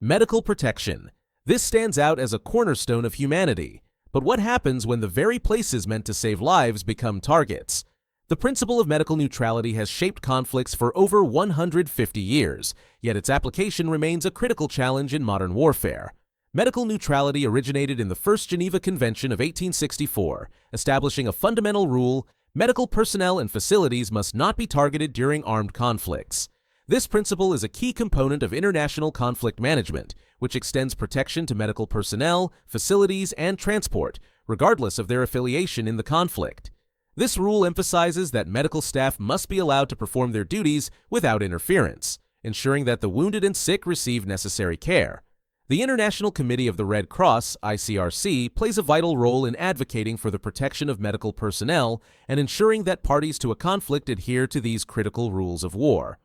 Medical protection. This stands out as a cornerstone of humanity. But what happens when the very places meant to save lives become targets? The principle of medical neutrality has shaped conflicts for over 150 years, yet its application remains a critical challenge in modern warfare. Medical neutrality originated in the First Geneva Convention of 1864, establishing a fundamental rule: medical personnel and facilities must not be targeted during armed conflicts. This principle is a key component of international conflict management, which extends protection to medical personnel, facilities, and transport, regardless of their affiliation in the conflict. This rule emphasizes that medical staff must be allowed to perform their duties without interference, ensuring that the wounded and sick receive necessary care. The International Committee of the Red Cross, ICRC, plays a vital role in advocating for the protection of medical personnel and ensuring that parties to a conflict adhere to these critical rules of war.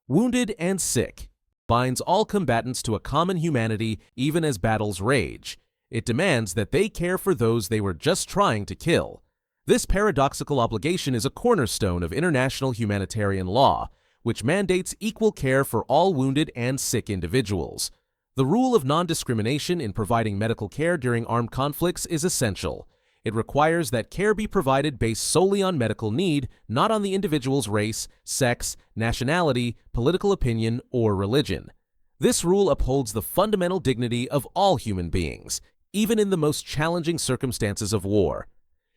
Wounded and sick binds all combatants to a common humanity even as battles rage. It demands that they care for those they were just trying to kill. This paradoxical obligation is a cornerstone of international humanitarian law, which mandates equal care for all wounded and sick individuals. The rule of non-discrimination in providing medical care during armed conflicts is essential. It requires that care be provided based solely on medical need, not on the individual's race, sex, nationality, political opinion, or religion. This rule upholds the fundamental dignity of all human beings, even in the most challenging circumstances of war.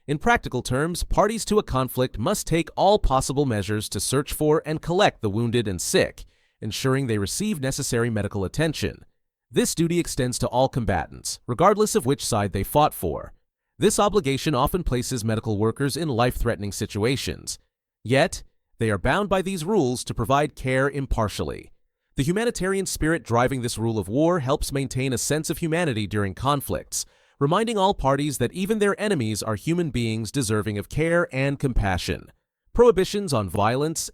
In practical terms, parties to a conflict must take all possible measures to search for and collect the wounded and sick, ensuring they receive necessary medical attention. This duty extends to all combatants, regardless of which side they fought for. This obligation often places medical workers in life-threatening situations. Yet, they are bound by these rules to provide care impartially. The humanitarian spirit driving this rule of war helps maintain a sense of humanity during conflicts, reminding all parties that even their enemies are human beings deserving of care and compassion. Prohibitions on violence.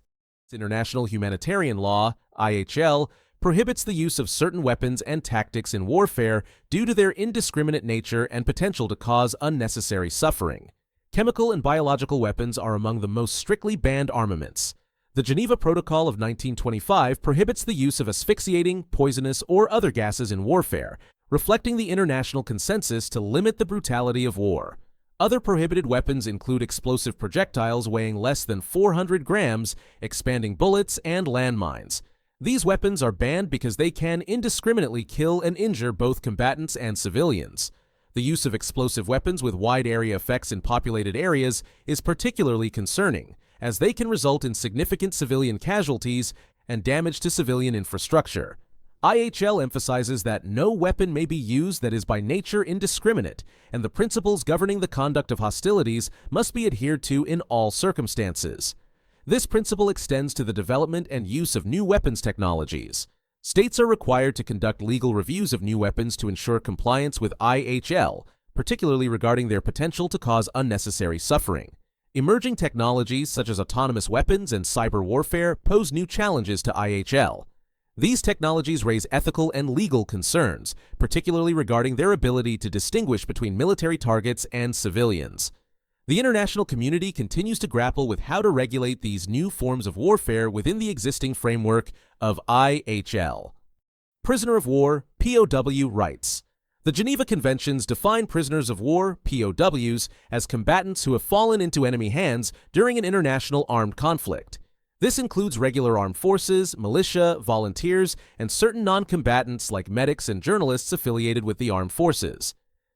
International humanitarian law, IHL, prohibits the use of certain weapons and tactics in warfare due to their indiscriminate nature and potential to cause unnecessary suffering. Chemical and biological weapons are among the most strictly banned armaments. The Geneva Protocol of 1925 prohibits the use of asphyxiating, poisonous, or other gases in warfare, reflecting the international consensus to limit the brutality of war. Other prohibited weapons include explosive projectiles weighing less than 400 grams, expanding bullets, and landmines. These weapons are banned because they can indiscriminately kill and injure both combatants and civilians. The use of explosive weapons with wide area effects in populated areas is particularly concerning, as they can result in significant civilian casualties and damage to civilian infrastructure. IHL emphasizes that no weapon may be used that is by nature indiscriminate, and the principles governing the conduct of hostilities must be adhered to in all circumstances. This principle extends to the development and use of new weapons technologies. States are required to conduct legal reviews of new weapons to ensure compliance with IHL, particularly regarding their potential to cause unnecessary suffering. Emerging technologies such as autonomous weapons and cyber warfare pose new challenges to IHL. These technologies raise ethical and legal concerns, particularly regarding their ability to distinguish between military targets and civilians. The international community continues to grapple with how to regulate these new forms of warfare within the existing framework of IHL. Prisoner of war, POW rights. The Geneva Conventions define prisoners of war, POWs, as combatants who have fallen into enemy hands during an international armed conflict. This includes regular armed forces, militia, volunteers, and certain non-combatants like medics and journalists affiliated with the armed forces.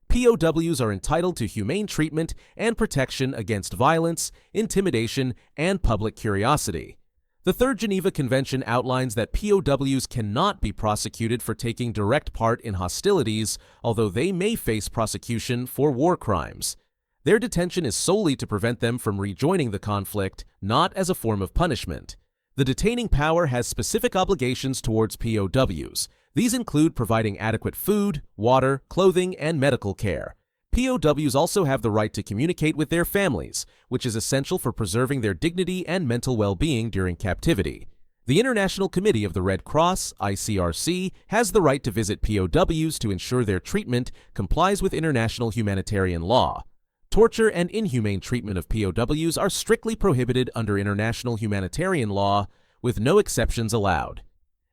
POWs are entitled to humane treatment and protection against violence, intimidation, and public curiosity. The Third Geneva Convention outlines that POWs cannot be prosecuted for taking direct part in hostilities, although they may face prosecution for war crimes. Their detention is solely to prevent them from rejoining the conflict, not as a form of punishment. The detaining power has specific obligations towards POWs. These include providing adequate food, water, clothing, and medical care. POWs also have the right to communicate with their families, which is essential for preserving their dignity and mental well-being during captivity. The International Committee of the Red Cross, ICRC, has the right to visit POWs to ensure their treatment complies with international humanitarian law. Torture and inhumane treatment of POWs are strictly prohibited under international humanitarian law, with no exceptions allowed.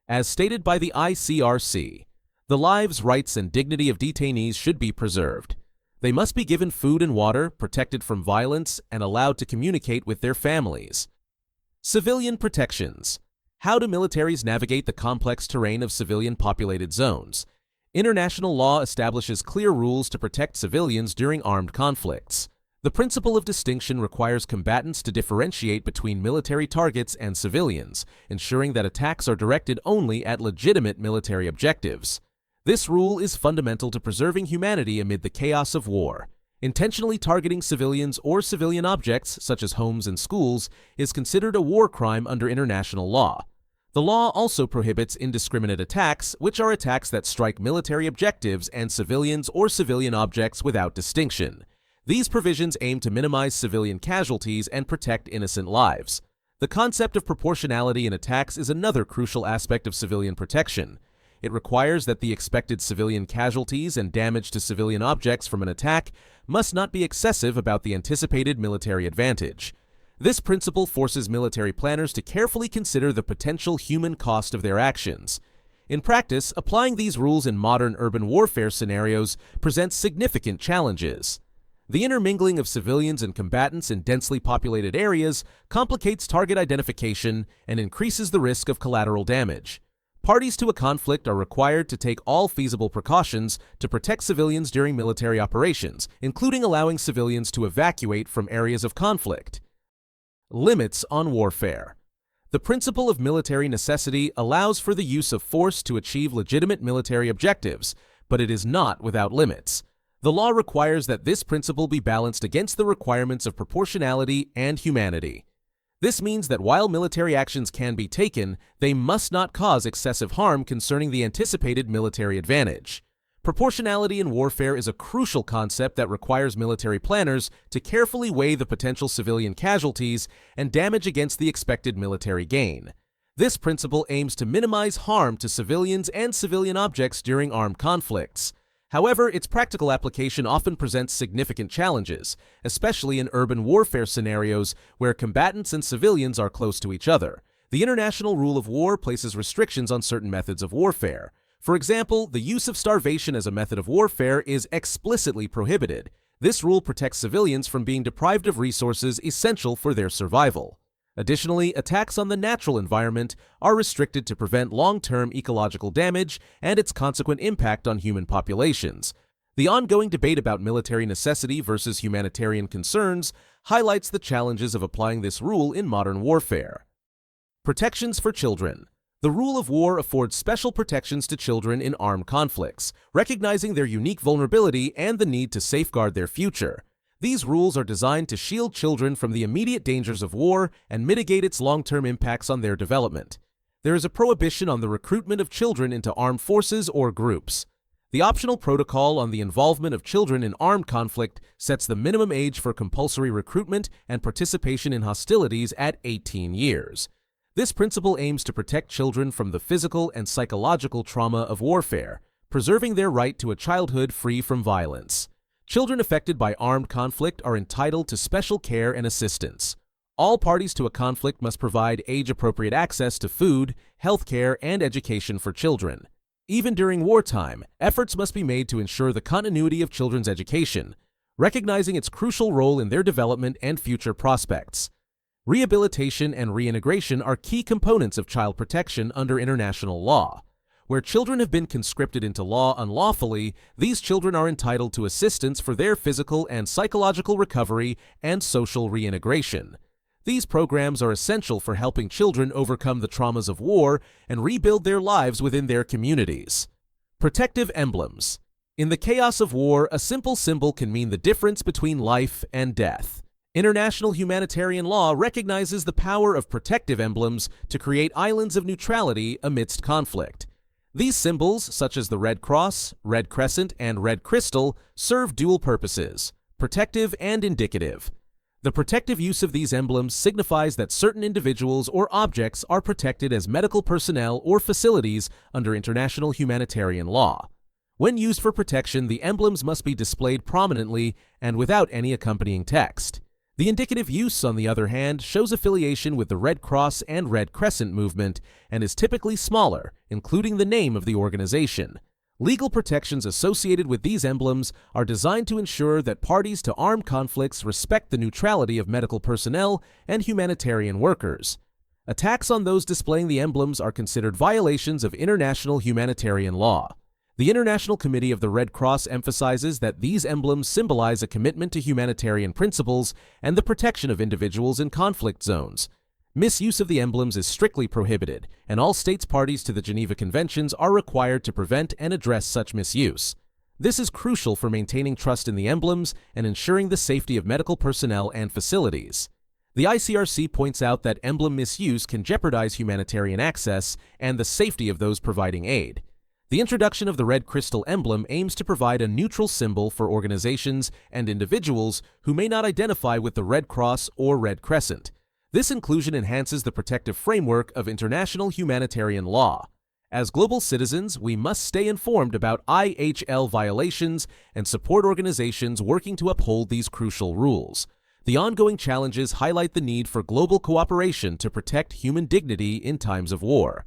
As stated by the ICRC, The lives, rights, and dignity of detainees should be preserved. They must be given food and water, protected from violence, and allowed to communicate with their families. Civilian protections. How do militaries navigate the complex terrain of civilian-populated zones? International law establishes clear rules to protect civilians during armed conflicts. The principle of distinction requires combatants to differentiate between military targets and civilians, ensuring that attacks are directed only at legitimate military objectives. This rule is fundamental to preserving humanity amid the chaos of war. Intentionally targeting civilians or civilian objects, such as homes and schools, is considered a war crime under international law. The law also prohibits indiscriminate attacks, which are attacks that strike military objectives and civilians or civilian objects without distinction. These provisions aim to minimize civilian casualties and protect innocent lives. The concept of proportionality in attacks is another crucial aspect of civilian protection. It requires that the expected civilian casualties and damage to civilian objects from an attack must not be excessive about the anticipated military advantage. This principle forces military planners to carefully consider the potential human cost of their actions. In practice, applying these rules in modern urban warfare scenarios presents significant challenges. The intermingling of civilians and combatants in densely populated areas complicates target identification and increases the risk of collateral damage. Parties to a conflict are required to take all feasible precautions to protect civilians during military operations, including allowing civilians to evacuate from areas of conflict. Limits on warfare. The principle of military necessity allows for the use of force to achieve legitimate military objectives, but it is not without limits. The law requires that this principle be balanced against the requirements of proportionality and humanity. This means that while military actions can be taken, they must not cause excessive harm concerning the anticipated military advantage. Proportionality in warfare is a crucial concept that requires military planners to carefully weigh the potential civilian casualties and damage against the expected military gain. This principle aims to minimize harm to civilians and civilian objects during armed conflicts. However, its practical application often presents significant challenges, especially in urban warfare scenarios where combatants and civilians are close to each other. The international rule of war places restrictions on certain methods of warfare. For example, the use of starvation as a method of warfare is explicitly prohibited. This rule protects civilians from being deprived of resources essential for their survival. Additionally, attacks on the natural environment are restricted to prevent long-term ecological damage and its consequent impact on human populations. The ongoing debate about military necessity versus humanitarian concerns highlights the challenges of applying this rule in modern warfare. Protections for children. The rule of war affords special protections to children in armed conflicts, recognizing their unique vulnerability and the need to safeguard their future. These rules are designed to shield children from the immediate dangers of war and mitigate its long-term impacts on their development. There is a prohibition on the recruitment of children into armed forces or groups. The optional protocol on the involvement of children in armed conflict sets the minimum age for compulsory recruitment and participation in hostilities at 18 years. This principle aims to protect children from the physical and psychological trauma of warfare, preserving their right to a childhood free from violence. Children affected by armed conflict are entitled to special care and assistance. All parties to a conflict must provide age-appropriate access to food, health care, and education for children. Even during wartime, efforts must be made to ensure the continuity of children's education, recognizing its crucial role in their development and future prospects. Rehabilitation and reintegration are key components of child protection under international law. Where children have been conscripted into law unlawfully, these children are entitled to assistance for their physical and psychological recovery and social reintegration. These programs are essential for helping children overcome the traumas of war and rebuild their lives within their communities. Protective emblems. In the chaos of war, a simple symbol can mean the difference between life and death. International humanitarian law recognizes the power of protective emblems to create islands of neutrality amidst conflict. These symbols, such as the Red Cross, Red Crescent, and Red Crystal, serve dual purposes, protective and indicative. The protective use of these emblems signifies that certain individuals or objects are protected as medical personnel or facilities under international humanitarian law. When used for protection, the emblems must be displayed prominently and without any accompanying text. The indicative use, on the other hand, shows affiliation with the Red Cross and Red Crescent movement and is typically smaller, including the name of the organization. Legal protections associated with these emblems are designed to ensure that parties to armed conflicts respect the neutrality of medical personnel and humanitarian workers. Attacks on those displaying the emblems are considered violations of international humanitarian law. The International Committee of the Red Cross emphasizes that these emblems symbolize a commitment to humanitarian principles and the protection of individuals in conflict zones. Misuse of the emblems is strictly prohibited, and all states parties to the Geneva Conventions are required to prevent and address such misuse. This is crucial for maintaining trust in the emblems and ensuring the safety of medical personnel and facilities. The ICRC points out that emblem misuse can jeopardize humanitarian access and the safety of those providing aid. The introduction of the red crystal emblem aims to provide a neutral symbol for organizations and individuals who may not identify with the Red Cross or Red Crescent. This inclusion enhances the protective framework of international humanitarian law. As global citizens, we must stay informed about IHL violations and support organizations working to uphold these crucial rules. The ongoing challenges highlight the need for global cooperation to protect human dignity in times of war.